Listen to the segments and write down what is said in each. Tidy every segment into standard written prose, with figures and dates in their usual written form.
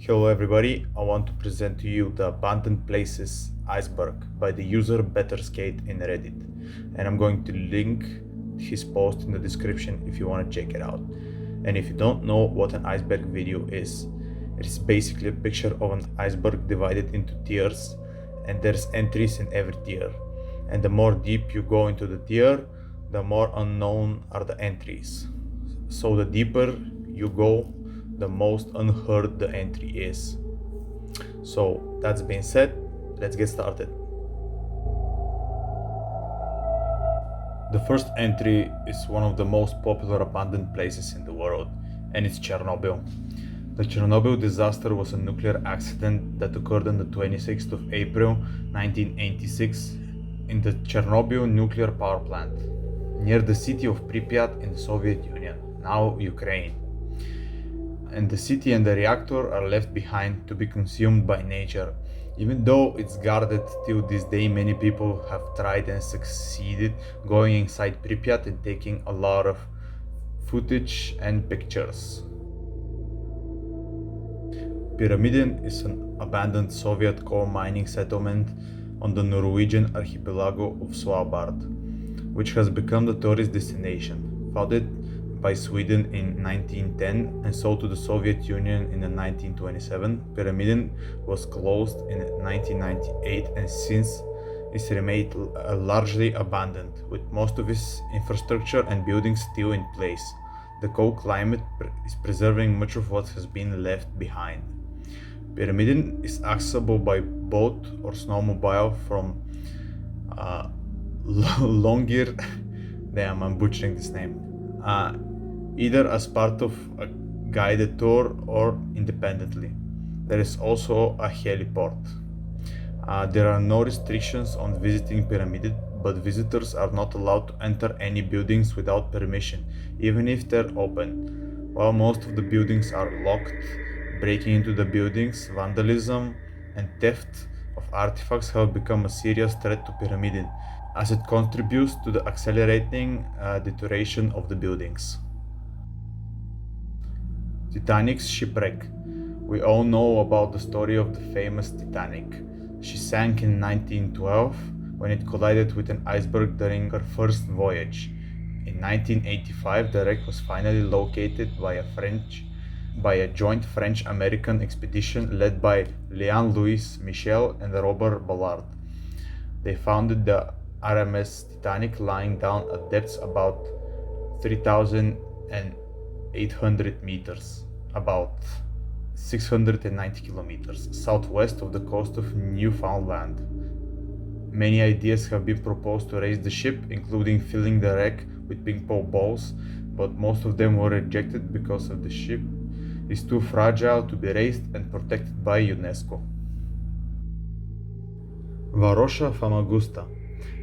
Hello everybody, I want to present to you the Abandoned Places Iceberg by the user BetterSkate in Reddit, and I'm going to link his post in the description if you want to check it out. And if you don't know what an iceberg video is, it is basically a picture of an iceberg divided into tiers, and there's entries in every tier. And the more deep you go into the tier, the more unknown are the entries. So the deeper you go, the most unheard the entry is. So that's being said, let's get started. The first entry is one of the most popular abandoned places in the world, and it's Chernobyl. The Chernobyl disaster was a nuclear accident that occurred on the 26th of April 1986 in the Chernobyl nuclear power plant, near the city of Pripyat in the Soviet Union, now Ukraine. And the city and the reactor are left behind to be consumed by nature. Even though it's guarded till this day, many people have tried and succeeded going inside Pripyat and taking a lot of footage and pictures. Pyramiden is an abandoned Soviet coal mining settlement on the Norwegian archipelago of Svalbard, which has become the tourist destination. Founded by Sweden in 1910 and sold to the Soviet Union in 1927, Pyramiden was closed in 1998 and since it's remained largely abandoned, with most of its infrastructure and buildings still in place. The cold climate is preserving much of what has been left behind. Pyramiden is accessible by boat or snowmobile from Longyear. Damn, I'm butchering this name. Either as part of a guided tour or independently. There is also a heliport. There are no restrictions on visiting Pyramiden, but visitors are not allowed to enter any buildings without permission, even if they're open. While most of the buildings are locked, breaking into the buildings, vandalism, and theft of artifacts have become a serious threat to Pyramiden, as it contributes to the accelerating deterioration of the buildings. Titanic's shipwreck. We all know about the story of the famous Titanic. She sank in 1912 when it collided with an iceberg during her first voyage. In 1985, the wreck was finally located by a joint French-American expedition led by Leon Louis Michel and Robert Ballard. They found the RMS Titanic lying down at depths about 3,800 meters, about 690 kilometers, southwest of the coast of Newfoundland. Many ideas have been proposed to raise the ship, including filling the wreck with ping pong balls, but most of them were rejected because the ship is too fragile to be raised and protected by UNESCO. Varosha Famagusta.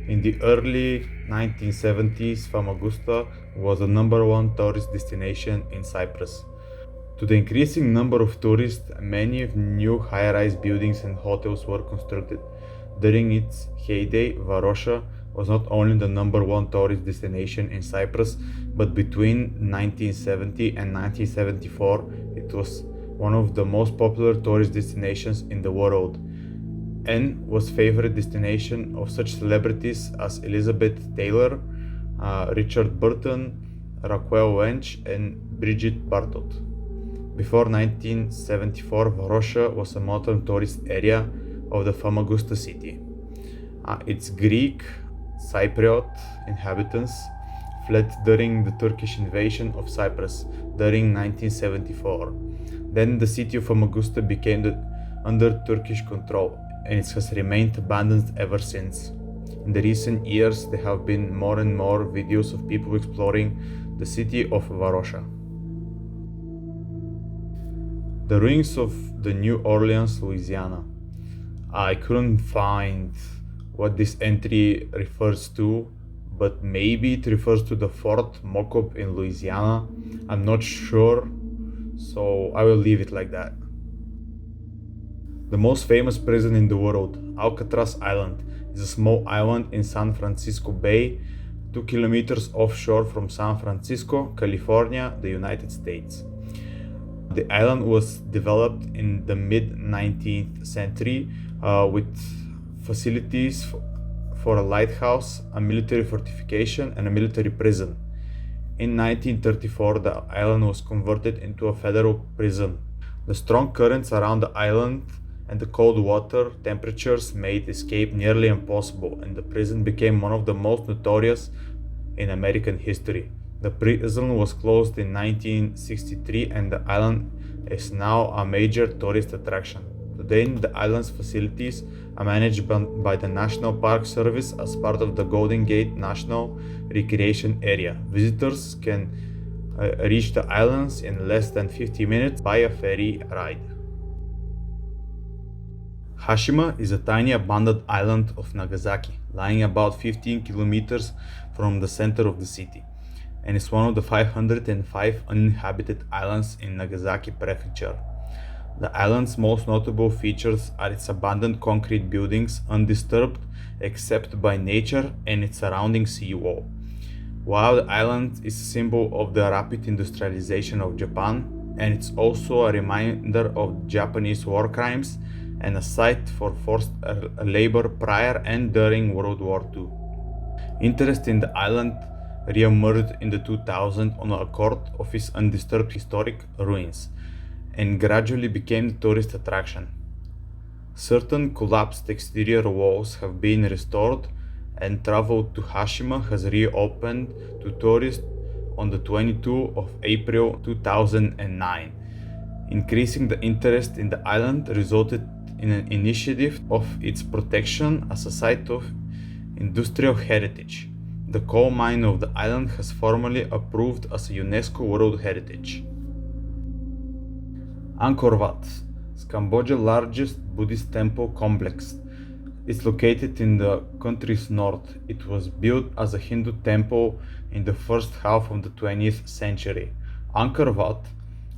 In the early 1970s, Famagusta was the #1 tourist destination in Cyprus. To the increasing number of tourists, many new high-rise buildings and hotels were constructed. During its heyday, Varosha was not only the #1 tourist destination in Cyprus, but between 1970 and 1974, it was one of the most popular tourist destinations in the world, and was favorite destination of such celebrities as Elizabeth Taylor, Richard Burton, Raquel Welch, and Brigitte Bardot. Before 1974, Varosha was a modern tourist area of the Famagusta city. Its Greek, Cypriot inhabitants fled during the Turkish invasion of Cyprus during 1974. Then the city of Famagusta became under Turkish control, and it has remained abandoned ever since. In the recent years, there have been more and more videos of people exploring the city of Varosha. The ruins of the New Orleans, Louisiana. I couldn't find what this entry refers to, but maybe it refers to the Fort Mokob in Louisiana. I'm not sure, so I will leave it like that. The most famous prison in the world, Alcatraz Island, is a small island in San Francisco Bay, 2 kilometers offshore from San Francisco, California, the United States. The island was developed in the mid 19th century with facilities for a lighthouse, a military fortification, and a military prison. In 1934, the island was converted into a federal prison. The strong currents around the island and the cold water temperatures made escape nearly impossible, and the prison became one of the most notorious in American history. The prison was closed in 1963, and the island is now a major tourist attraction. Today, the island's facilities are managed by the National Park Service as part of the Golden Gate National Recreation Area. Visitors can reach the islands in less than 50 minutes by a ferry ride. Hashima is a tiny abandoned island of Nagasaki, lying about 15 kilometers from the center of the city, and is one of the 505 uninhabited islands in Nagasaki Prefecture. The island's most notable features are its abandoned concrete buildings, undisturbed except by nature, and its surrounding seawall. While the island is a symbol of the rapid industrialization of Japan, and it's also a reminder of Japanese war crimes and a site for forced labor prior and during World War II. Interest in the island re-emerged in the 2000s on account of its undisturbed historic ruins, and gradually became the tourist attraction. Certain collapsed exterior walls have been restored, and travel to Hashima has reopened to tourists on the 22nd of April 2009. Increasing the interest in the island resulted in an initiative of its protection as a site of industrial heritage. The coal mine of the island has formally approved as a UNESCO World Heritage. Angkor Wat is Cambodia's largest Buddhist temple complex. It's located in the country's north. It was built as a Hindu temple in the first half of the 20th century. Angkor Wat,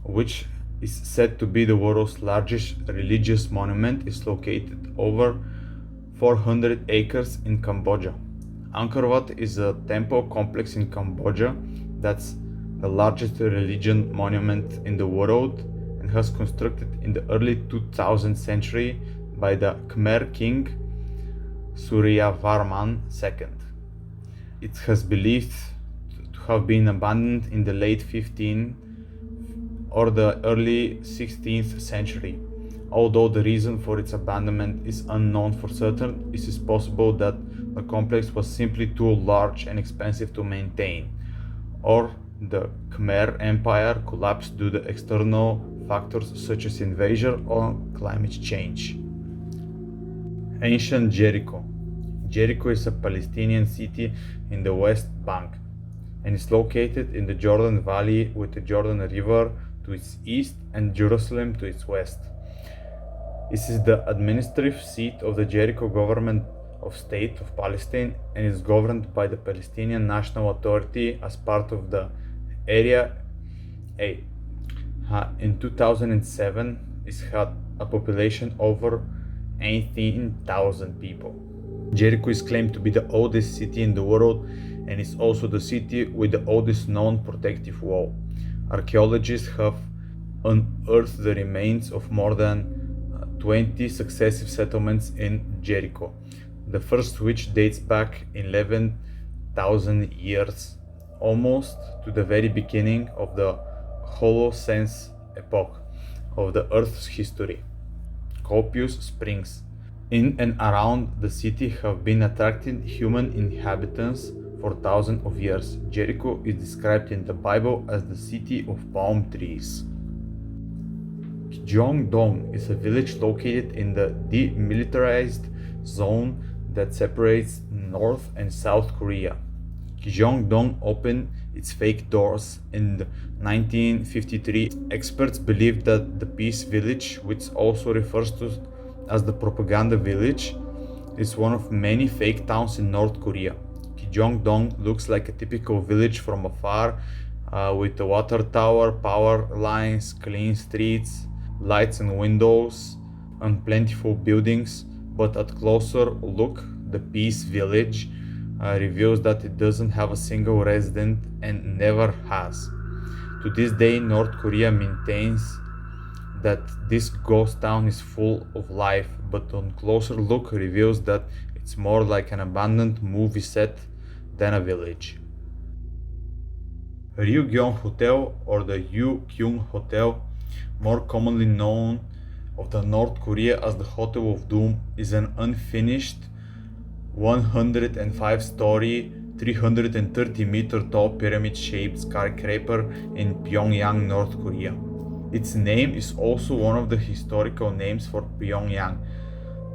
which is said to be the world's largest religious monument, is located over 400 acres in Cambodia. Angkor Wat is a temple complex in Cambodia that's the largest religion monument in the world, and was constructed in the early 2000th century by the Khmer king Suryavarman II. It has believed to have been abandoned in the late 15th or the early 16th century. Although the reason for its abandonment is unknown for certain, it is possible that the complex was simply too large and expensive to maintain, or the Khmer Empire collapsed due to external factors such as invasion or climate change. Ancient Jericho. Jericho is a Palestinian city in the West Bank and is located in the Jordan Valley with the Jordan River to its east and Jerusalem to its west. This is the administrative seat of the Jericho government of State of Palestine and is governed by the Palestinian National Authority as part of the Area A. In 2007, it had a population over 18,000 people. Jericho is claimed to be the oldest city in the world and is also the city with the oldest known protective wall. Archaeologists have unearthed the remains of more than 20 successive settlements in Jericho, the first which dates back 11,000 years, almost to the very beginning of the Holocene epoch of the Earth's history. Copious springs in and around the city have been attracting human inhabitants for thousands of years. Jericho is described in the Bible as the city of palm trees. Gyeongdong is a village located in the demilitarized zone that separates North and South Korea. Gyeongdong opened its fake doors in 1953. Experts believe that the Peace Village, which also refers to as the Propaganda Village, is one of many fake towns in North Korea. Gyeongdong looks like a typical village from afar, with a water tower, power lines, clean streets, lights and windows, and plentiful buildings, but at closer look, the Peace Village reveals that it doesn't have a single resident and never has. To this day, North Korea maintains that this ghost town is full of life, but on closer look reveals that it's more like an abandoned movie set than a village. Ryugyong Hotel, or the Ryugyong Hotel, more commonly known of the North Korea as the Hotel of Doom, is an unfinished 105-story, 330-meter tall pyramid-shaped skyscraper in Pyongyang, North Korea. Its name is also one of the historical names for Pyongyang.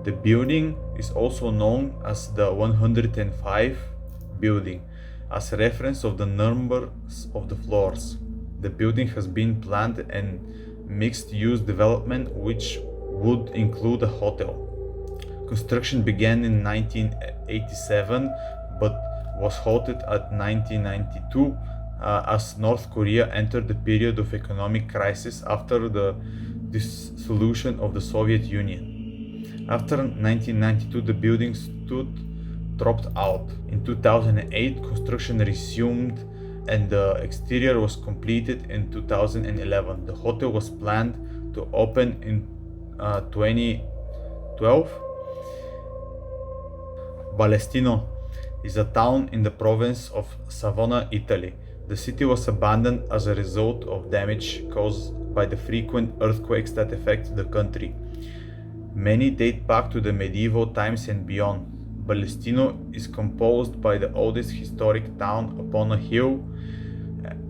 The building is also known as the 105 building, as a reference of the numbers of the floors. The building has been planned and mixed-use development which would include a hotel. Construction began in 1987 but was halted at 1992 as North Korea entered the period of economic crisis after the dissolution of the Soviet Union. After 1992, the building dropped out. In 2008, construction resumed and the exterior was completed in 2011. The hotel was planned to open in 2012. Balestino is a town in the province of Savona, Italy. The city was abandoned as a result of damage caused by the frequent earthquakes that affect the country. Many date back to the medieval times and beyond. Balestino is composed by the oldest historic town upon a hill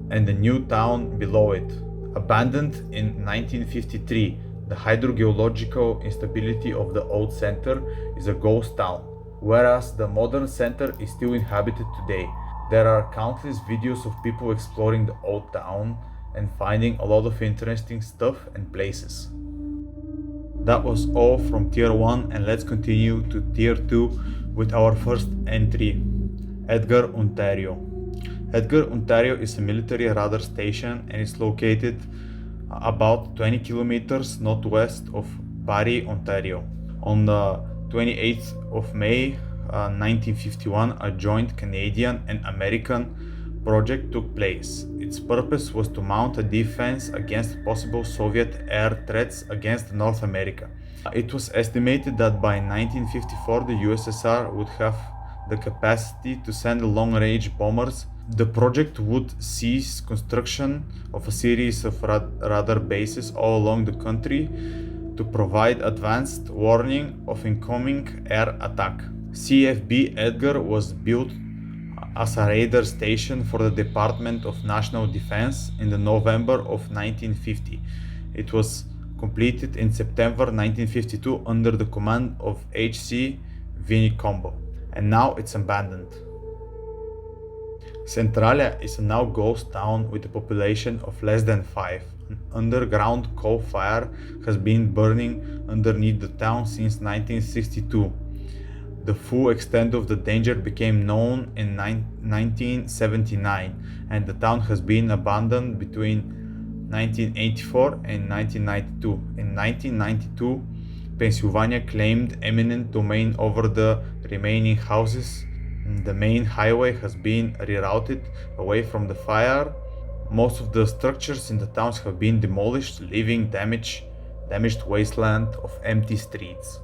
and the new town below it. Abandoned in 1953, the hydrogeological instability of the old center is a ghost town, whereas the modern center is still inhabited today. There are countless videos of people exploring the old town and finding a lot of interesting stuff and places. That was all from Tier 1, and let's continue to Tier 2 with our first entry, Edgar, Ontario. Edgar, Ontario is a military radar station and is located about 20 kilometers northwest of Barrie, Ontario. On the 28th of May 1951, a joint Canadian and American project took place. Its purpose was to mount a defense against possible Soviet air threats against North America. It was estimated that by 1954 the USSR would have the capacity to send long-range bombers. The project would cease construction of a series of radar bases all along the country to provide advanced warning of incoming air attack. CFB Edgar was built as a radar station for the Department of National Defense in the November of 1950. It was completed in September 1952 under the command of H.C. Vinicombo, and now it's abandoned. Centralia is a now ghost town with a population of less than 5. An underground coal fire has been burning underneath the town since 1962. The full extent of the danger became known in 1979, and the town has been abandoned between 1984 and 1992. In 1992, Pennsylvania claimed eminent domain over the remaining houses. The main highway has been rerouted away from the fire. Most of the structures in the towns have been demolished, leaving damaged wasteland of empty streets.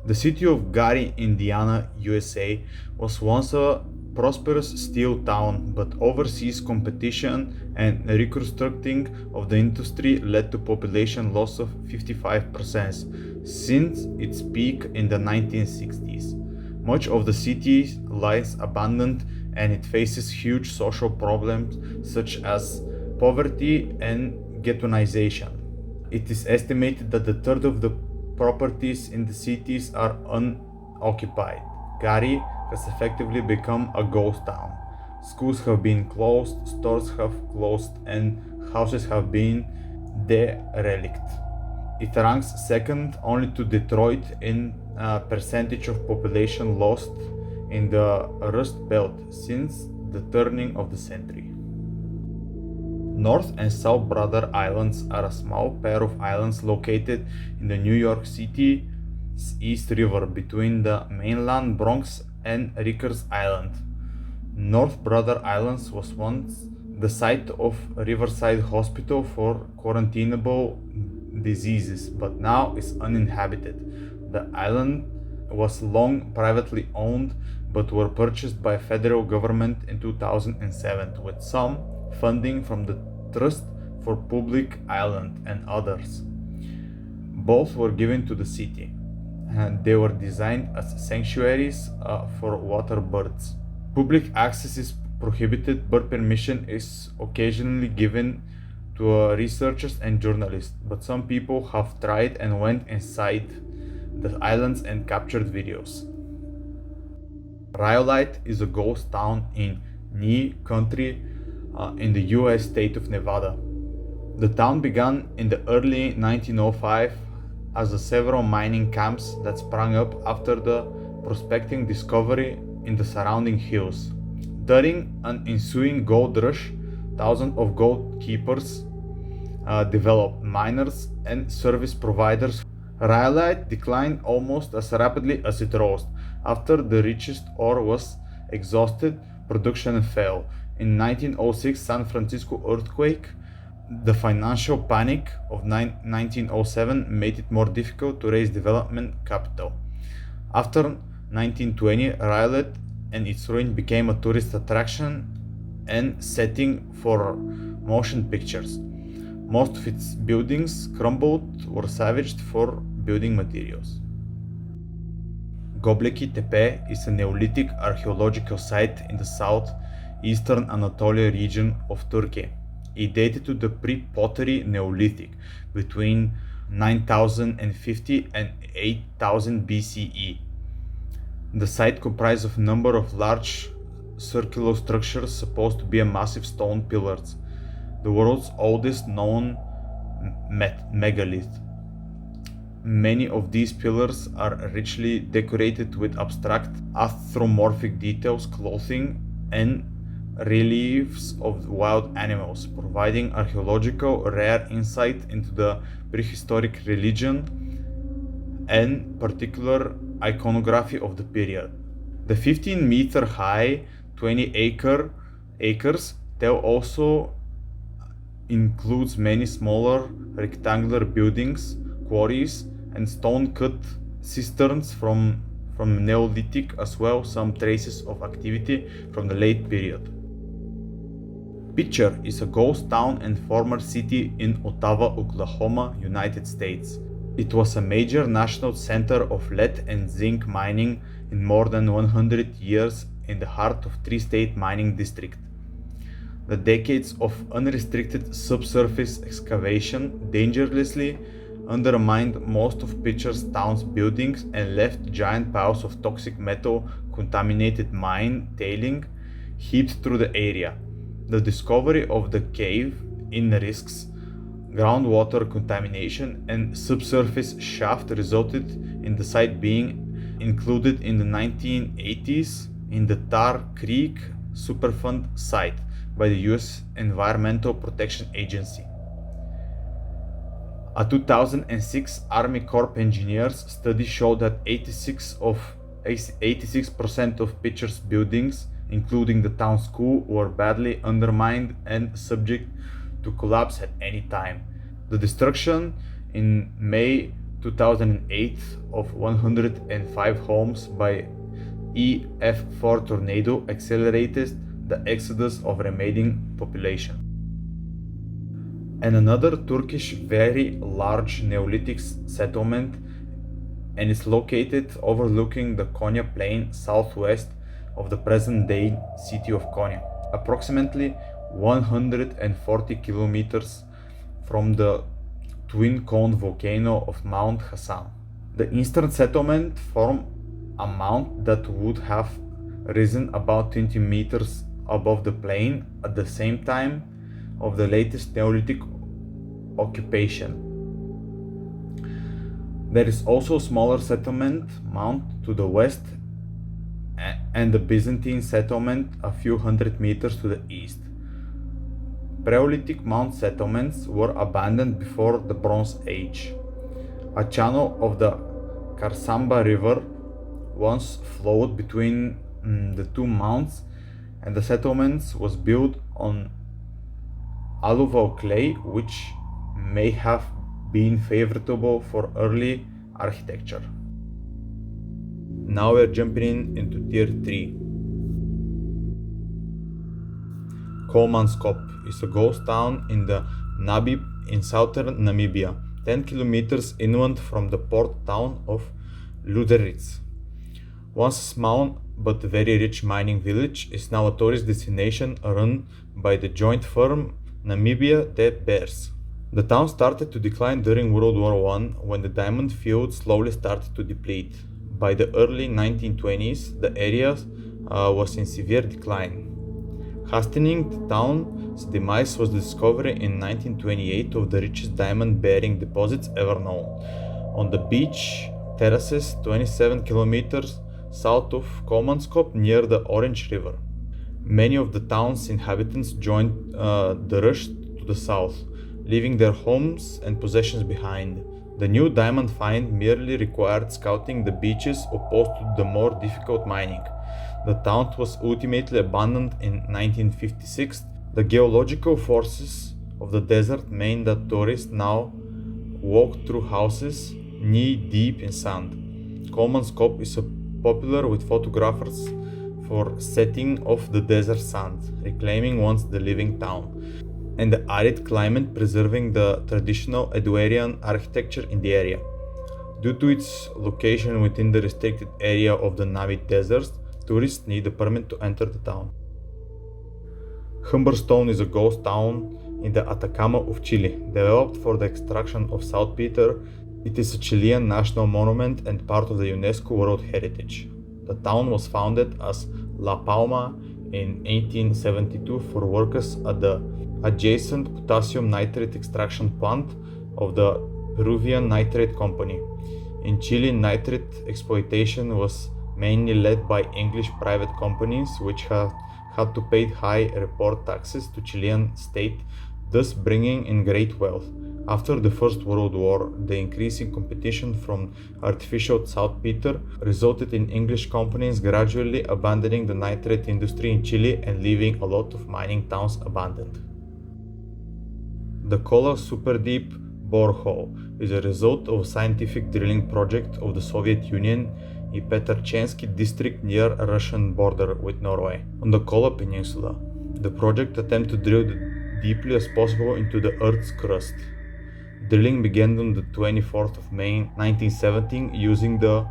The city of Gary, Indiana, USA was once a prosperous steel town, but overseas competition and reconstructing of the industry led to population loss of 55% since its peak in the 1960s. Much of the city lies abandoned and it faces huge social problems such as poverty and ghettoization. It is estimated that a third of the properties in the cities are unoccupied. Gary has effectively become a ghost town. Schools have been closed, stores have closed, and houses have been derelict. It ranks second only to Detroit in percentage of population lost in the Rust Belt since the turning of the century. North and South Brother Islands are a small pair of islands located in the New York City's East River between the mainland Bronx and Rikers Island. North Brother Islands was once the site of Riverside Hospital for quarantinable diseases, but now is uninhabited. The island was long privately owned, but were purchased by federal government in 2007 with some funding from the Trust for Public Island and others. Both were given to the city, and they were designed as sanctuaries for water birds. Public access is prohibited, but permission is occasionally given to researchers and journalists. But some people have tried and went inside the islands and captured videos. Rhyolite is a ghost town in Nye Country in the US state of Nevada. The town began in the early 1905 as the several mining camps that sprang up after the prospecting discovery in the surrounding hills. During an ensuing gold rush, thousands of gold keepers developed, miners and service providers. Rhyolite declined almost as rapidly as it rose. After the richest ore was exhausted, production fell. In 1906 San Francisco earthquake, the financial panic of 1907 made it more difficult to raise development capital. After 1920, Rhyolite and its ruin became a tourist attraction and setting for motion pictures. Most of its buildings crumbled or salvaged for building materials. Göbekli Tepe is a Neolithic archaeological site in the southeastern Anatolia region of Turkey. It dated to the pre-pottery Neolithic between 9050 and 8000 BCE. The site comprised of a number of large circular structures supposed to be massive stone pillars, the world's oldest known megalith. Many of these pillars are richly decorated with abstract anthropomorphic details, clothing, and reliefs of wild animals, providing archaeological rare insight into the prehistoric religion and particular iconography of the period. The 15-meter high, 20 acres tell also includes many smaller rectangular buildings, quarries, and stone-cut cisterns from Neolithic, as well as some traces of activity from the late period. Pitcher is a ghost town and former city in Ottawa, Oklahoma, United States. It was a major national center of lead and zinc mining in more than 100 years in the heart of three-state mining district. The decades of unrestricted subsurface excavation dangerously undermined most of Pitcher's town's buildings and left giant piles of toxic metal contaminated mine tailing heaped through the area. The discovery of the cave in risks groundwater contamination and subsurface shaft resulted in the site being included in the 1980s in the Tar Creek Superfund site by the U.S. Environmental Protection Agency. A 2006 Army Corps engineers study showed that 86% of Pitcher's buildings, including the town school, were badly undermined and subject to collapse at any time. The destruction in May 2008 of 105 homes by EF4 tornado accelerated the exodus of remaining population. And another Turkish very large Neolithic settlement, and is located overlooking the Konya Plain southwest of the present-day city of Konya, approximately 140 kilometers from the twin cone volcano of Mount Hassan. The eastern settlement formed a mount that would have risen about 20 meters above the plain at the same time of the latest Neolithic occupation. There is also a smaller settlement mount to the west and the Byzantine settlement a few hundred meters to the east. Paleolithic mount settlements were abandoned before the Bronze Age. A channel of the Karsamba River once flowed between the two mounts, and the settlements was built on alluvial clay, which may have been favorable for early architecture. Now we're jumping into tier 3. Komanskop is a ghost town in the Nabib in southern Namibia, 10 kilometers inland from the port town of Luderitz. Once a small but very rich mining village, is now a tourist destination run by the joint firm Namibia De Beers. The town started to decline during World War I when the diamond field slowly started to deplete. By the early 1920s, the area was in severe decline. Hastening the town's demise was the discovery in 1928 of the richest diamond-bearing deposits ever known, on the beach terraces 27 kilometers south of Komanskop near the Orange River. Many of the town's inhabitants joined the rush to the south, leaving their homes and possessions behind. The new diamond find merely required scouting the beaches opposed to the more difficult mining. The town was ultimately abandoned in 1956. The geological forces of the desert mean that tourists now walk through houses knee-deep in sand. Komanskop is popular with photographers for setting off the desert sand, reclaiming once the living town, and the arid climate preserving the traditional Edwardian architecture in the area. Due to its location within the restricted area of the Namib Desert, tourists need a permit to enter the town. Humberstone is a ghost town in the Atacama of Chile. Developed for the extraction of saltpeter, it is a Chilean national monument and part of the UNESCO World Heritage. The town was founded as La Palma in 1872 for workers at the adjacent potassium nitrate extraction plant of the Peruvian Nitrate Company. In Chile, nitrate exploitation was mainly led by English private companies, which had to pay high report taxes to Chilean state, thus bringing in great wealth. After the First World War, the increasing competition from artificial saltpeter resulted in English companies gradually abandoning the nitrate industry in Chile and leaving a lot of mining towns abandoned. The Kola Superdeep borehole is a result of a scientific drilling project of the Soviet Union in Petrchansky district near a Russian border with Norway, on the Kola Peninsula. The project attempted to drill deeply as possible into the Earth's crust. Drilling began on the 24th of May 1917 using the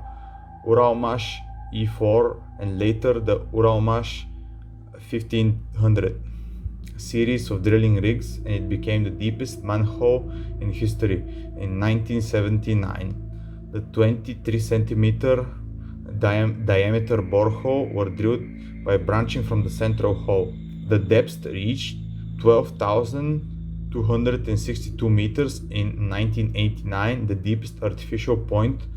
Uralmash E4 and later the Uralmash 1500 series of drilling rigs, and it became the deepest manhole in history in 1979. The 23 centimeter diameter borehole were drilled by branching from the central hole. The depth reached 12,262 meters in 1989, the deepest artificial point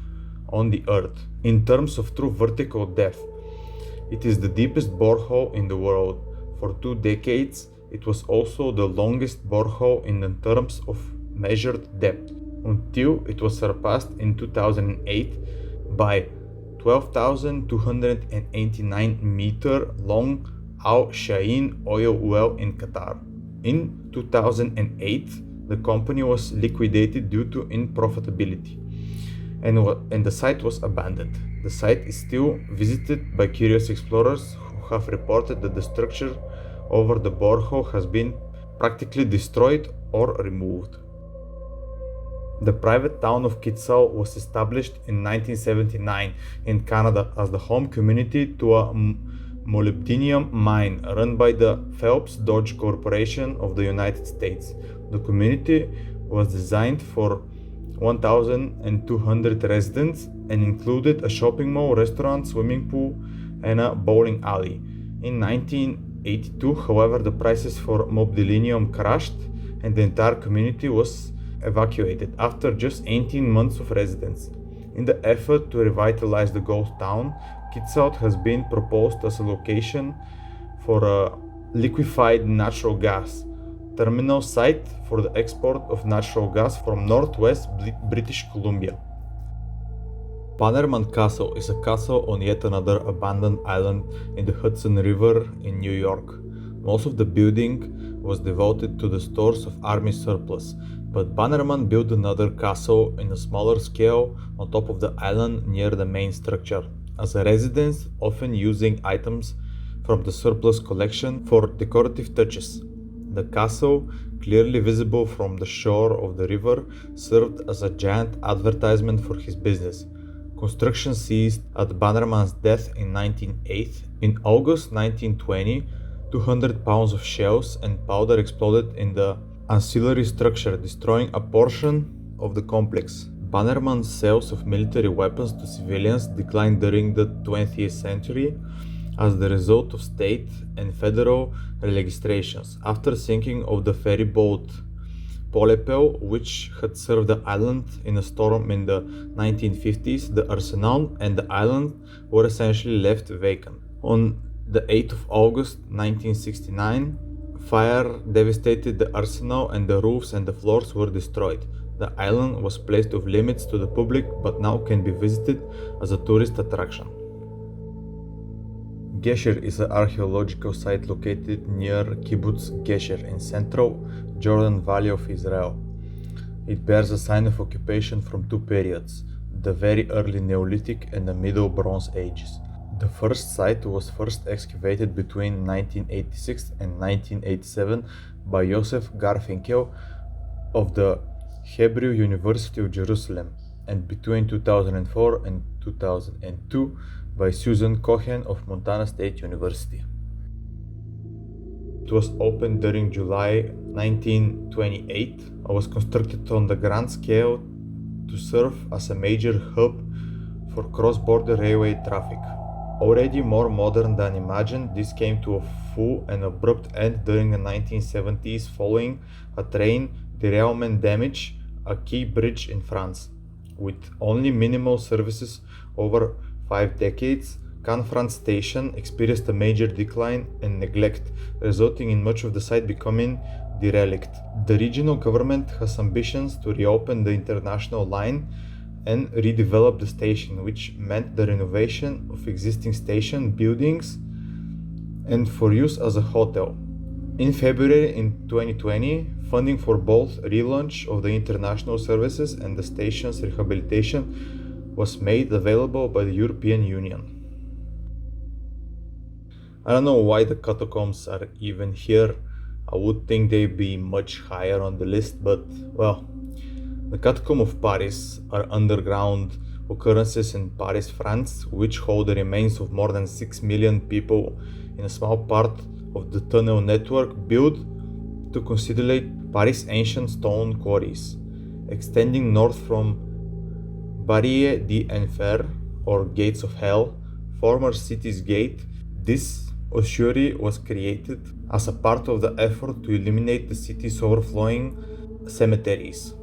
on the Earth. In terms of true vertical depth, it is the deepest borehole in the world. For 2 decades, it was also the longest borehole in terms of measured depth, until it was surpassed in 2008 by 12,289 meter long Al Shaheen oil well in Qatar. In 2008, the company was liquidated due to unprofitability, and the site was abandoned. The site is still visited by curious explorers who have reported that the structure over the borehole has been practically destroyed or removed. The private town of Kitsal was established in 1979 in Canada as the home community to a molybdenum mine run by the Phelps Dodge Corporation of the United States. The community was designed for 1,200 residents and included a shopping mall, restaurant, swimming pool, and a bowling alley. In 1982, however, the prices for molybdenum crashed and the entire community was evacuated after just 18 months of residence. In the effort to revitalize the ghost town, Kitsal has been proposed as a location for a liquefied natural gas terminal site for the export of natural gas from northwest British Columbia. Bannerman Castle is a castle on yet another abandoned island in the Hudson River in New York. Most of the building was devoted to the stores of army surplus, but Bannerman built another castle in a smaller scale on top of the island near the main structure, as a residence, often using items from the surplus collection for decorative touches. The castle, clearly visible from the shore of the river, served as a giant advertisement for his business. Construction ceased at Bannerman's death in 1908. In August 1920, 200 pounds of shells and powder exploded in the ancillary structure, destroying a portion of the complex. Bannerman's sales of military weapons to civilians declined during the 20th century as the result of state and federal legislations. After sinking of the ferry boat Polepel, which had served the island in a storm in the 1950s, the arsenal and the island were essentially left vacant. On the 8th of August 1969, fire devastated the arsenal and the roofs and the floors were destroyed. The island was placed off limits to the public but now can be visited as a tourist attraction. Gesher is an archaeological site located near Kibbutz Gesher in central Jordan Valley of Israel. It bears a sign of occupation from two periods, the very early Neolithic and the Middle Bronze Ages. The first site was first excavated between 1986 and 1987 by Yosef Garfinkel of the Hebrew University of Jerusalem, and between 2004 and 2002 by Susan Cohen of Montana State University. It was opened during July 1928 and was constructed on the grand scale to serve as a major hub for cross-border railway traffic. Already more modern than imagined, this came to a full and abrupt end during the 1970s following a train derailment damage a key bridge in France. With only minimal services over 5 decades, Canfrance station experienced a major decline and neglect, resulting in much of the site becoming derelict. The regional government has ambitions to reopen the international line and redevelop the station, which meant the renovation of existing station buildings and for use as a hotel. In February in 2020, funding for both relaunch of the international services and the station's rehabilitation was made available by the European Union. I don't know why the catacombs are even here. I would think they'd be much higher on the list, but well, the Catacombs of Paris are underground occurrences in Paris, France, which hold the remains of more than 6 million people in a small part of the tunnel network built to consolidate Paris' ancient stone quarries, extending north from Barrière d'Enfer, or Gates of Hell, former city's gate. This ossuary was created as a part of the effort to eliminate the city's overflowing cemeteries.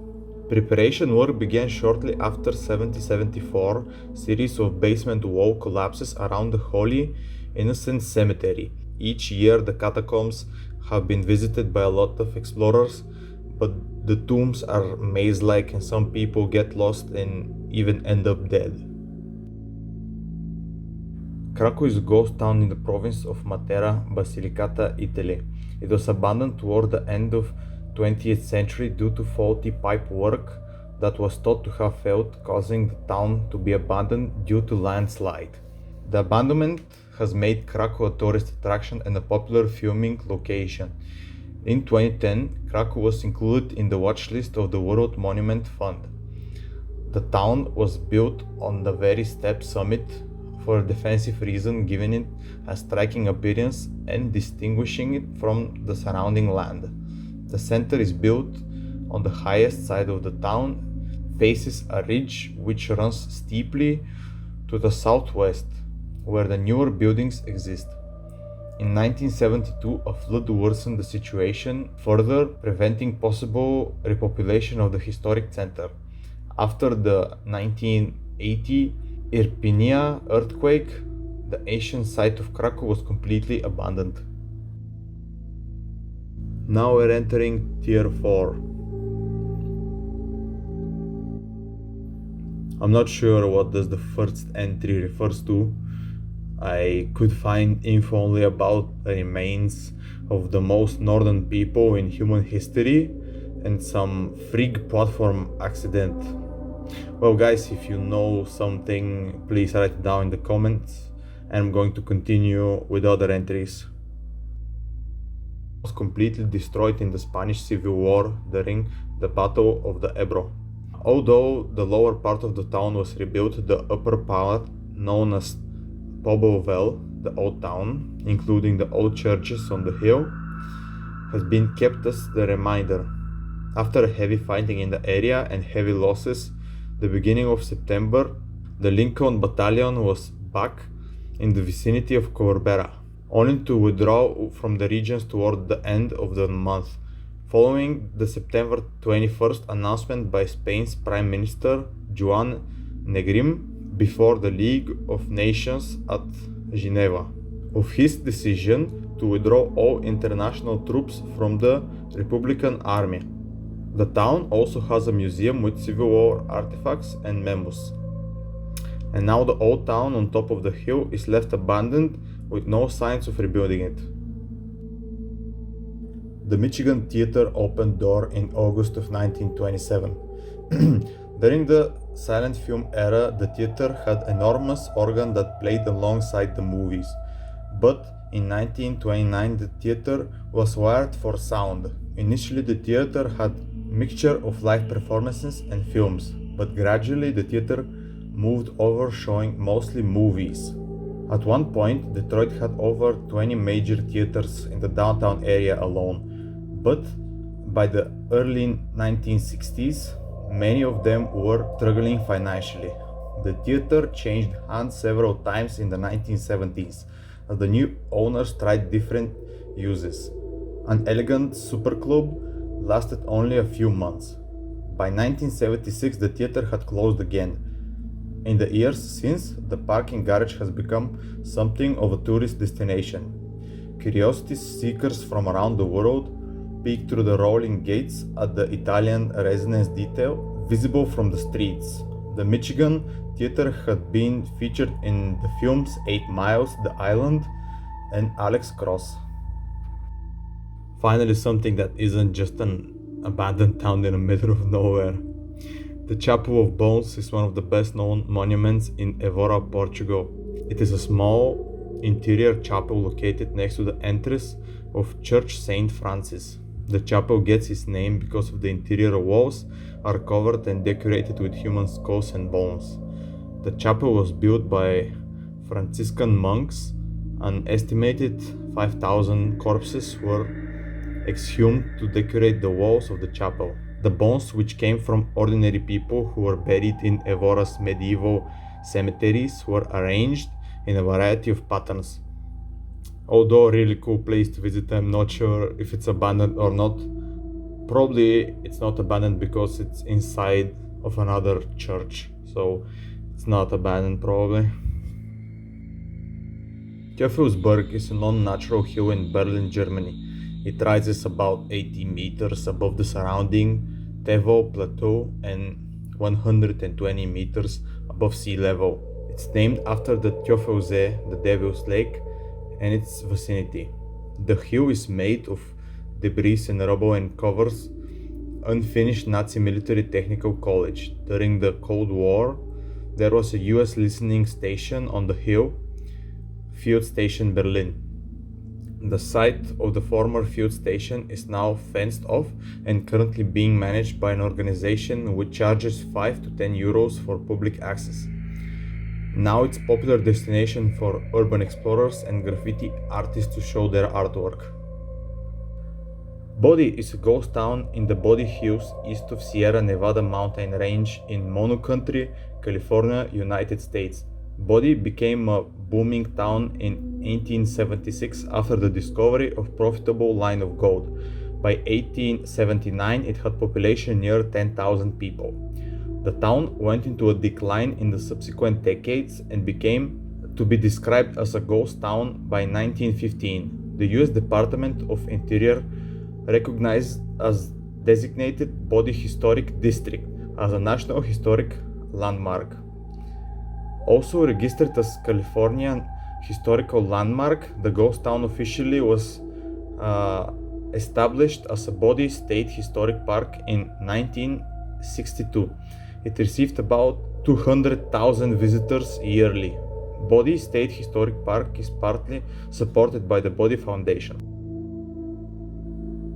Preparation work began shortly after 1774, series of basement wall collapses around the Holy Innocents Cemetery. Each year the catacombs have been visited by a lot of explorers, but the tombs are maze-like and some people get lost and even end up dead. Krakow is a ghost town in the province of Matera, Basilicata, Italy. It was abandoned toward the end of 20th century due to faulty pipe work that was thought to have failed, causing the town to be abandoned due to landslide. The abandonment has made Krakow a tourist attraction and a popular filming location. In 2010, Krakow was included in the watch list of the World Monument Fund. The town was built on the very steep summit for a defensive reason, giving it a striking appearance and distinguishing it from the surrounding land. The center is built on the highest side of the town, faces a ridge which runs steeply to the southwest, where the newer buildings exist. In 1972, a flood worsened the situation, further preventing possible repopulation of the historic center. After the 1980 Irpinia earthquake, the ancient site of Krakow was completely abandoned. Now we're entering Tier 4. I'm not sure what does the first entry refers to. I could find info only about the remains of the most northern people in human history and some freak platform accident. Well, guys, if you know something, please write it down in the comments, and I'm going to continue with other entries. Was completely destroyed in the Spanish Civil War during the Battle of the Ebro. Although the lower part of the town was rebuilt, the upper part, known as Poblevel, the old town, including the old churches on the hill, has been kept as the reminder. After heavy fighting in the area and heavy losses, the beginning of September, the Lincoln Battalion was back in the vicinity of Corbera, only to withdraw from the regions toward the end of the month, following the September 21st announcement by Spain's Prime Minister Joan Negrin before the League of Nations at Geneva, of his decision to withdraw all international troops from the Republican Army. The town also has a museum with Civil War artifacts and memos. And now the old town on top of the hill is left abandoned with no signs of rebuilding it. The Michigan Theater opened door in August of 1927. During the silent film era, the theater had an enormous organ that played alongside the movies. But in 1929 the theater was wired for sound. Initially the theater had mixture of live performances and films, but gradually the theater moved over showing mostly movies. At one point, Detroit had over 20 major theaters in the downtown area alone, but by the early 1960s, many of them were struggling financially. The theater changed hands several times in the 1970s as the new owners tried different uses. An elegant super club lasted only a few months. By 1976, the theater had closed again. In the years since, the parking garage has become something of a tourist destination. Curiosity seekers from around the world peek through the rolling gates at the Italian residence detail visible from the streets. The Michigan Theater had been featured in the films 8 Miles, The Island, and Alex Cross. Finally, something that isn't just an abandoned town in the middle of nowhere. The Chapel of Bones is one of the best known monuments in Evora, Portugal. It is a small interior chapel located next to the entrance of Church Saint Francis. The chapel gets its name because of the interior walls are covered and decorated with human skulls and bones. The chapel was built by Franciscan monks. An estimated 5,000 corpses were exhumed to decorate the walls of the chapel. The bones, which came from ordinary people who were buried in Evora's medieval cemeteries, were arranged in a variety of patterns. Although a really cool place to visit, I'm not sure if it's abandoned or not. Probably it's not abandoned because it's inside of another church, so it's not abandoned probably. Teufelsberg is a non-natural hill in Berlin, Germany. It rises about 80 meters above the surrounding Tevel Plateau and 120 meters above sea level. It's named after the Teufelsee, the Devil's Lake, and its vicinity. The hill is made of debris and rubble and covers unfinished Nazi military technical college. During the Cold War, there was a US listening station on the hill, Field Station Berlin. The site of the former field station is now fenced off and currently being managed by an organization which charges 5 to 10 euros for public access. Now it's a popular destination for urban explorers and graffiti artists to show their artwork. Bodie is a ghost town in the Bodie Hills east of Sierra Nevada mountain range in Mono Country, California, United States. Bodie became a booming town in 1876 after the discovery of profitable line of gold. By 1879, it had population near 10,000 people. The town went into a decline in the subsequent decades and became to be described as a ghost town by 1915. The US Department of Interior recognized as designated Bodie Historic District as a National Historic Landmark. Also registered as Californian historical landmark, the ghost town officially was established as a Body State Historic Park in 1962. It received about 200,000 visitors yearly. Body State Historic Park is partly supported by the Body Foundation.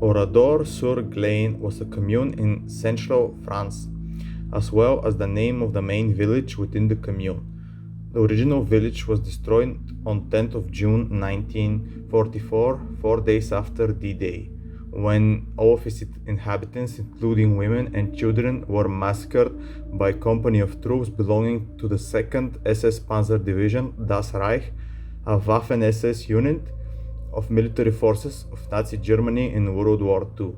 Oradour-sur-Glane was a commune in central France, as well as the name of the main village within the commune. The original village was destroyed on 10th of June 1944, 4 days after D-Day, when all of its inhabitants, including women and children, were massacred by a company of troops belonging to the 2nd SS Panzer Division, Das Reich, a Waffen-SS unit of military forces of Nazi Germany in World War II.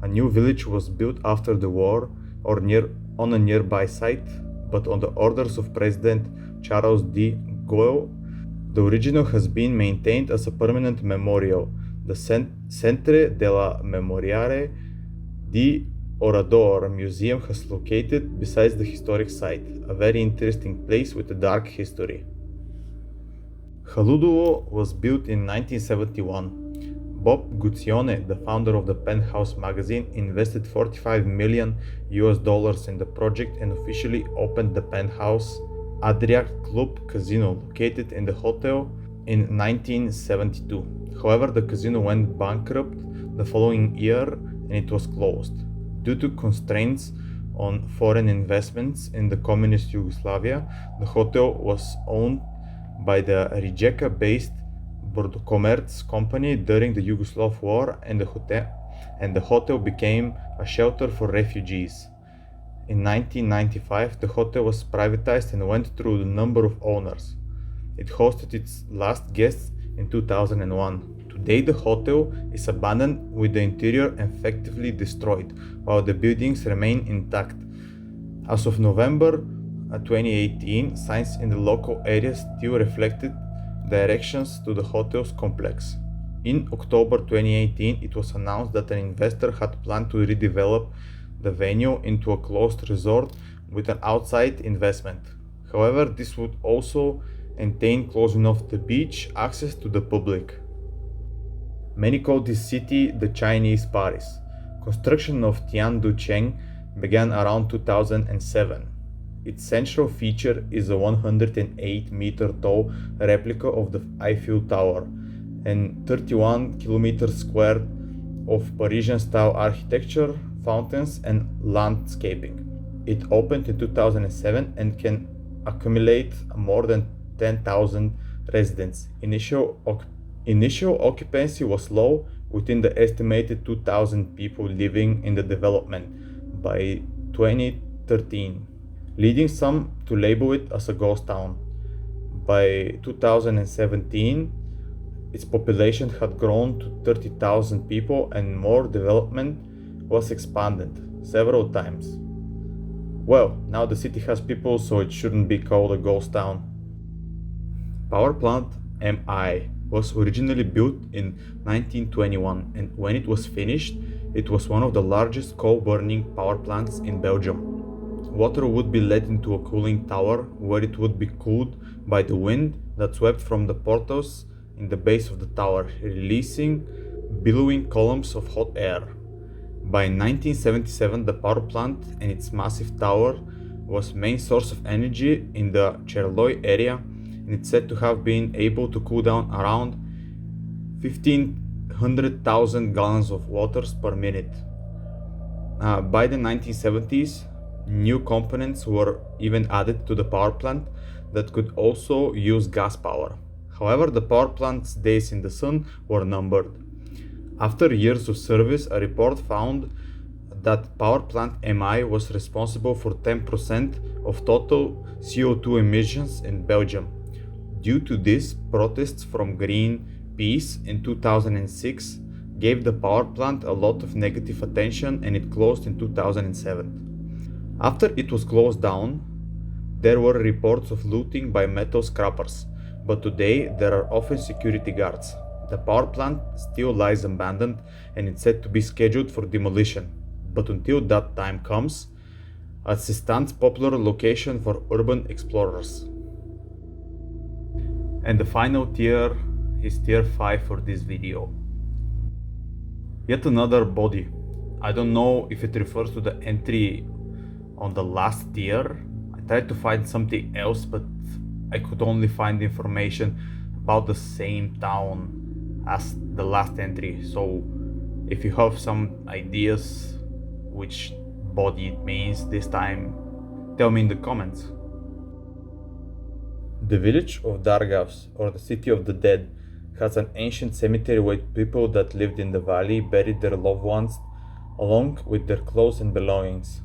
A new village was built after the war on a nearby site, but on the orders of President Charles de Gaulle. The original has been maintained as a permanent memorial. The Centre de la Mémoire di Oradour Museum has located besides the historic site, a very interesting place with a dark history. Haluduo was built in 1971. Bob Guccione, the founder of the Penthouse magazine, invested $45 million in the project and officially opened the Penthouse Adriatic Club Casino located in the hotel in 1972. However, the casino went bankrupt the following year and it was closed. Due to constraints on foreign investments in the communist Yugoslavia, the hotel was owned by the Rijeka-based Bordokomerc company during the Yugoslav War, and the hotel became a shelter for refugees. In 1995, the hotel was privatized and went through a number of owners. It hosted its last guests in 2001. Today, the hotel is abandoned with the interior effectively destroyed, while the buildings remain intact. As of November 2018, signs in the local area still reflected directions to the hotel's complex. In October 2018, it was announced that an investor had planned to redevelop the venue into a closed resort with an outside investment. However, this would also entail closing off the beach access to the public. Many call this city the Chinese Paris. Construction of Tianducheng began around 2007. Its central feature is a 108-meter tall replica of the Eiffel Tower and 31 kilometers square of Parisian-style architecture, fountains, and landscaping. It opened in 2007 and can accumulate more than 10,000 residents. Initial occupancy was low, within the estimated 2,000 people living in the development by 2013, leading some to label it as a ghost town. By 2017, its population had grown to 30,000 people and more development was expanded several times. Well, now the city has people, so it shouldn't be called a ghost town. Power plant MI was originally built in 1921, and when it was finished, it was one of the largest coal-burning power plants in Belgium. Water would be let into a cooling tower where it would be cooled by the wind that swept from the portals in the base of the tower, releasing billowing columns of hot air. By 1977, the power plant and its massive tower was main source of energy in the Charleroi area, and it's said to have been able to cool down around 1,500,000 gallons of water per minute. By the 1970s, new components were even added to the power plant that could also use gas power. However, the power plant's days in the sun were numbered. After years of service, a report found that power plant MI was responsible for 10% of total CO2 emissions in Belgium. Due to this, protests from Greenpeace in 2006 gave the power plant a lot of negative attention, and it closed in 2007. After it was closed down, there were reports of looting by metal scrappers, but today there are often security guards. The power plant still lies abandoned and it's said to be scheduled for demolition, but until that time comes, it stands popular location for urban explorers. And the final tier is tier 5 for this video. Yet another body. I don't know if it refers to the entry on the last tier. I tried to find something else, but I could only find information about the same town as the last entry. So if you have some ideas which body it means this time, tell me in the comments. The village of Dargavs, or the city of the dead, has an ancient cemetery where people that lived in the valley buried their loved ones along with their clothes and belongings.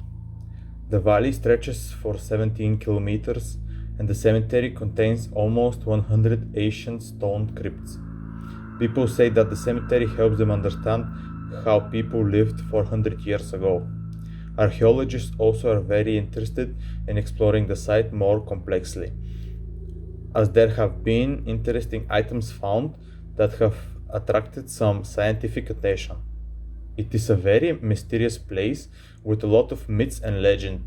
The valley stretches for 17 kilometers and the cemetery contains almost 100 ancient stone crypts. People say that the cemetery helps them understand how people lived 400 years ago. Archaeologists also are very interested in exploring the site more complexly, as there have been interesting items found that have attracted some scientific attention. It is a very mysterious place with a lot of myths and legend.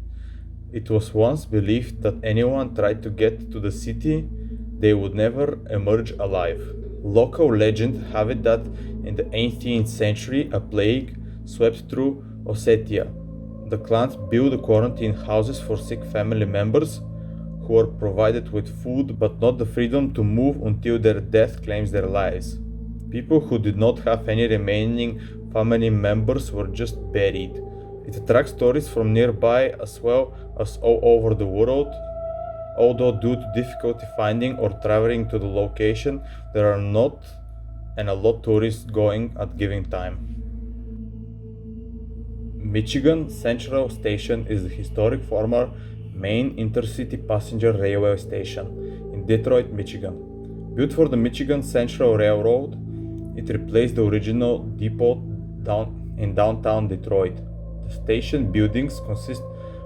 It was once believed that anyone tried to get to the city, they would never emerge alive. Local legend have it that in the 18th century a plague swept through Ossetia. The clans built quarantine houses for sick family members who were provided with food but not the freedom to move until their death claims their lives. People who did not have any remaining family members were just buried. It attracts tourists from nearby as well as all over the world, although due to difficulty finding or traveling to the location, there are not and a lot tourists going at given time. Michigan Central Station is the historic former main intercity passenger railway station in Detroit, Michigan. Built for the Michigan Central Railroad, it replaced the original depot in downtown Detroit. The station buildings consist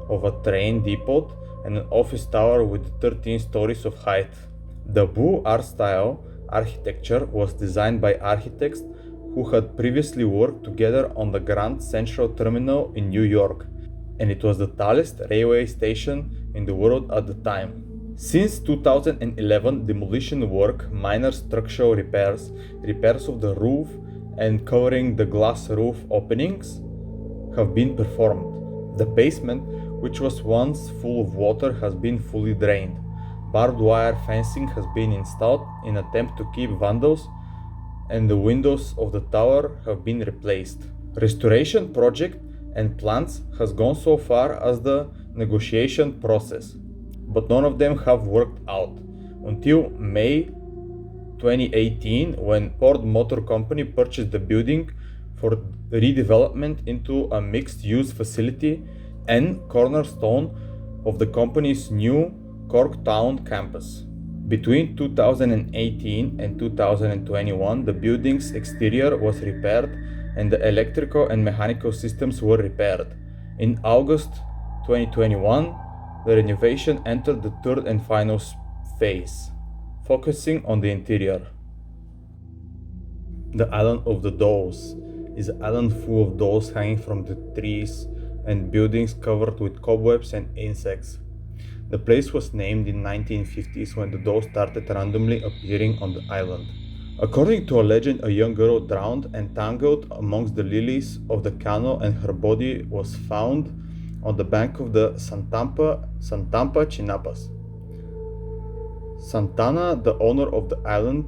of a train depot and an office tower with 13 stories of height. The Beaux Arts style architecture was designed by architects who had previously worked together on the Grand Central Terminal in New York, and it was the tallest railway station in the world at the time. Since 2011, demolition work, minor structural repairs, repairs of the roof, and covering the glass roof openings have been performed. The basement, which was once full of water, has been fully drained. Barbed wire fencing has been installed in an attempt to keep vandals, and the windows of the tower have been replaced. Restoration project and plans has gone so far as the negotiation process, but none of them have worked out until May 2018, when Ford Motor Company purchased the building for redevelopment into a mixed-use facility and cornerstone of the company's new Corktown campus. Between 2018 and 2021, the building's exterior was repaired and the electrical and mechanical systems were repaired. In August 2021, the renovation entered the third and final phase, focusing on the interior. The Island of the Dolls is an island full of dolls hanging from the trees and buildings covered with cobwebs and insects. The place was named in the 1950s when the dolls started randomly appearing on the island. According to a legend, a young girl drowned and tangled amongst the lilies of the canal, and her body was found on the bank of the Santampa Chinapas. Santana, the owner of the island,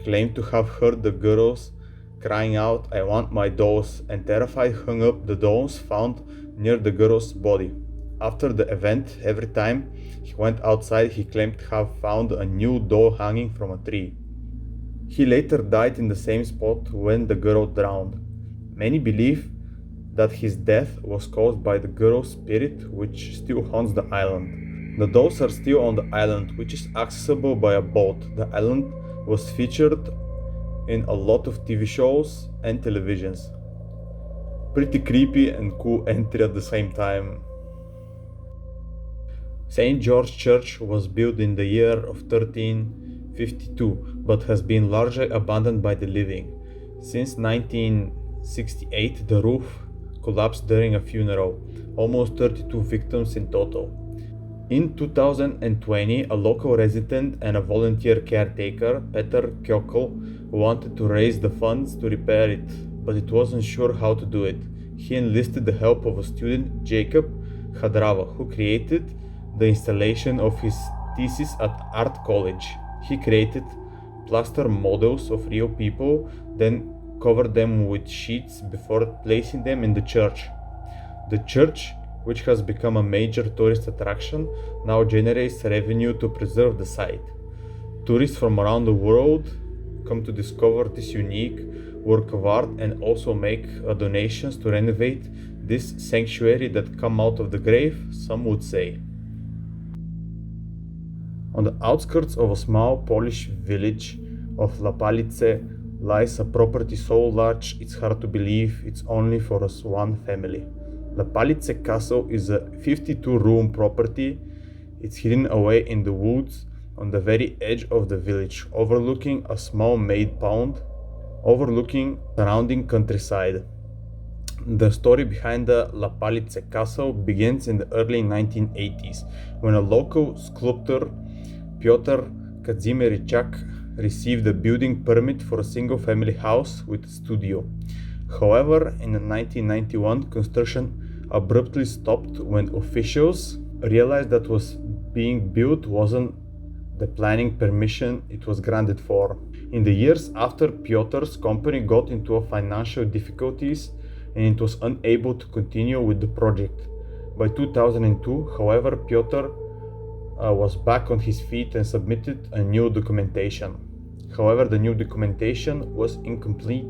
claimed to have heard the girls crying out, "I want my dolls," and terrified hung up the dolls found near the girl's body. After the event, every time he went outside, he claimed to have found a new doll hanging from a tree. He later died in the same spot when the girl drowned. Many believe that his death was caused by the girl's spirit, which still haunts the island. The dolls are still on the island, which is accessible by a boat. The island was featured in a lot of TV shows and televisions. Pretty creepy and cool entry at the same time. St. George Church was built in the year of 1352, but has been largely abandoned by the living. Since 1968, the roof collapsed during a funeral, almost 32 victims in total. In 2020, a local resident and a volunteer caretaker, Peter Kyokl, wanted to raise the funds to repair it, but it wasn't sure how to do it. He enlisted the help of a student, Jacob Hadrava, who created the installation of his thesis at art college. He created plaster models of real people, then covered them with sheets before placing them in the church. The church, which has become a major tourist attraction, now generates revenue to preserve the site. Tourists from around the world come to discover this unique work of art and also make donations to renovate this sanctuary that come out of the grave, some would say. On the outskirts of a small Polish village of Lapalice lies a property so large it's hard to believe it's only for us one family. Lapalice Castle is a 52-room property. It's hidden away in the woods on the very edge of the village, overlooking a small made pond, overlooking surrounding countryside. The story behind the Lapalice Castle begins in the early 1980s, when a local sculptor, Piotr Kazimierczak, received a building permit for a single-family house with a studio. However, in 1991, construction abruptly stopped when officials realized that what was being built wasn't the planning permission it was granted for. In the years after, Piotr's company got into financial difficulties and it was unable to continue with the project. By 2002, however, Piotr was back on his feet and submitted a new documentation. However, the new documentation was incomplete,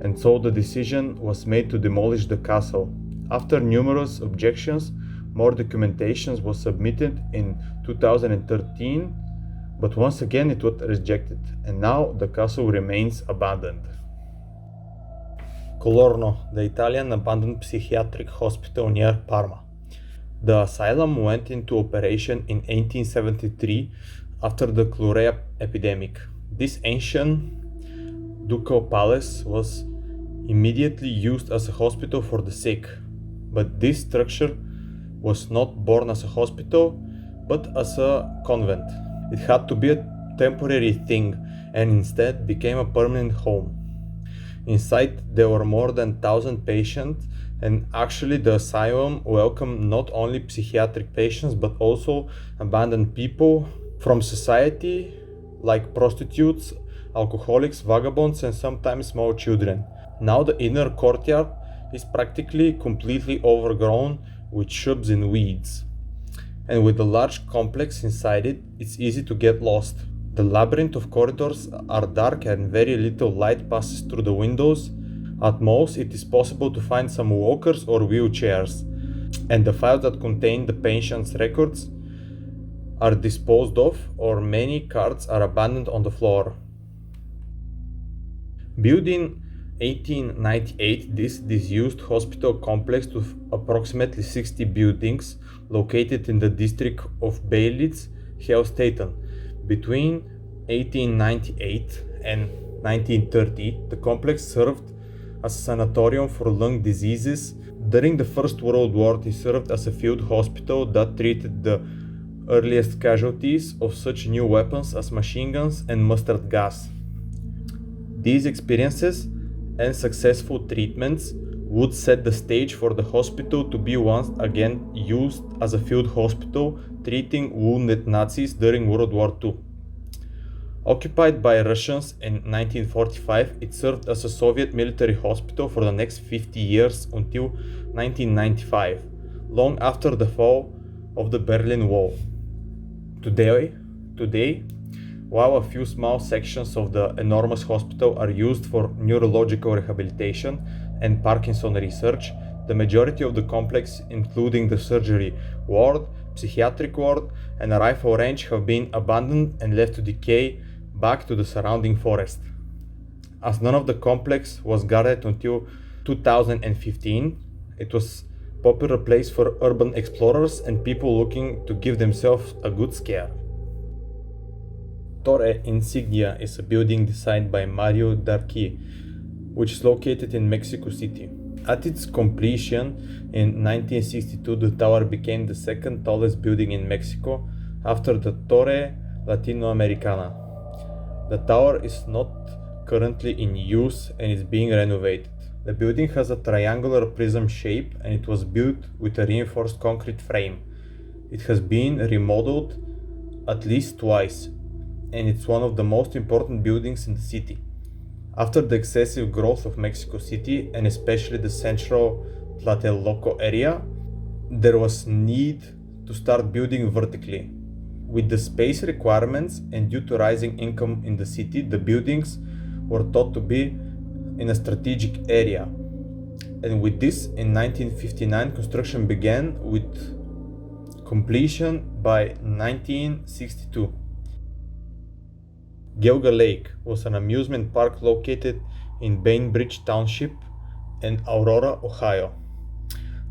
and so the decision was made to demolish the castle. After numerous objections, more documentation was submitted in 2013, but once again it was rejected, and now the castle remains abandoned. Colorno, the Italian abandoned psychiatric hospital near Parma. The asylum went into operation in 1873 after the cholera epidemic. This ancient ducal palace was immediately used as a hospital for the sick, but this structure was not born as a hospital but as a convent. It had to be a temporary thing and instead became a permanent home. Inside there were more than 1,000 patients, and actually the asylum welcomed not only psychiatric patients but also abandoned people from society like prostitutes, alcoholics, vagabonds, and sometimes small children. Now the inner courtyard is practically completely overgrown with shrubs and weeds. And with the large complex inside it, it's easy to get lost. The labyrinth of corridors are dark and very little light passes through the windows. At most, it is possible to find some walkers or wheelchairs. And the files that contain the patient's records are disposed of, or many cards are abandoned on the floor. Built in 1898, this disused hospital complex with approximately 60 buildings located in the district of Baylitz held Staten. Between 1898 and 1930, the complex served as a sanatorium for lung diseases. During the First World War, it served as a field hospital that treated the earliest casualties of such new weapons as machine guns and mustard gas. These experiences and successful treatments would set the stage for the hospital to be once again used as a field hospital, treating wounded Nazis during World War II. Occupied by Russians in 1945, it served as a Soviet military hospital for the next 50 years until 1995, long after the fall of the Berlin Wall. Today, while a few small sections of the enormous hospital are used for neurological rehabilitation and Parkinson research, the majority of the complex, including the surgery ward, psychiatric ward, and a rifle range, have been abandoned and left to decay back to the surrounding forest. As none of the complex was guarded until 2015, it was a popular place for urban explorers and people looking to give themselves a good scare. Torre Insignia is a building designed by Mario Darqui, which is located in Mexico City. At its completion in 1962, the tower became the second tallest building in Mexico after the Torre Latinoamericana. The tower is not currently in use and is being renovated. The building has a triangular prism shape and it was built with a reinforced concrete frame. It has been remodeled at least twice and it's one of the most important buildings in the city. After the excessive growth of Mexico City and especially the central Tlatelolco area, there was need to start building vertically. With the space requirements and due to rising income in the city, the buildings were thought to be in a strategic area. And with this, in 1959, construction began with completion by 1962. Geauga Lake was an amusement park located in Bainbridge Township in Aurora, Ohio.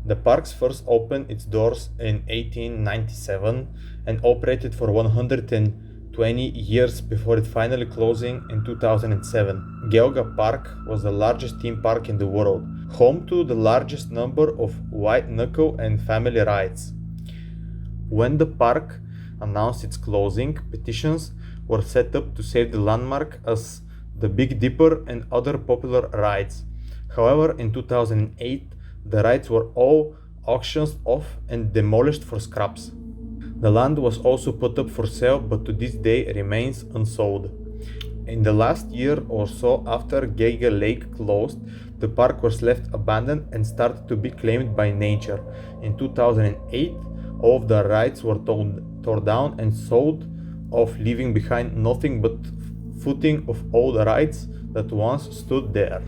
The parks first opened its doors in 1897 and operated for 120 years before it finally closing in 2007. Geauga Park was the largest theme park in the world, home to the largest number of white knuckle and family rides. When the park announced its closing, petitions were set up to save the landmark as the Big Dipper and other popular rides. However, in 2008, the rides were all auctioned off and demolished for scraps. The land was also put up for sale but to this day remains unsold. In the last year or so after Geauga Lake closed, the park was left abandoned and started to be claimed by nature. In 2008, all of the rides were torn down and sold off, leaving behind nothing but footing of all the rides that once stood there.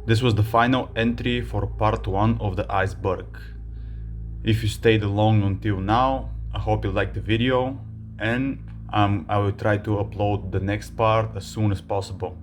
This was the final entry for part 1 of the iceberg. If you stayed along until now, I hope you liked the video and I will try to upload the next part as soon as possible.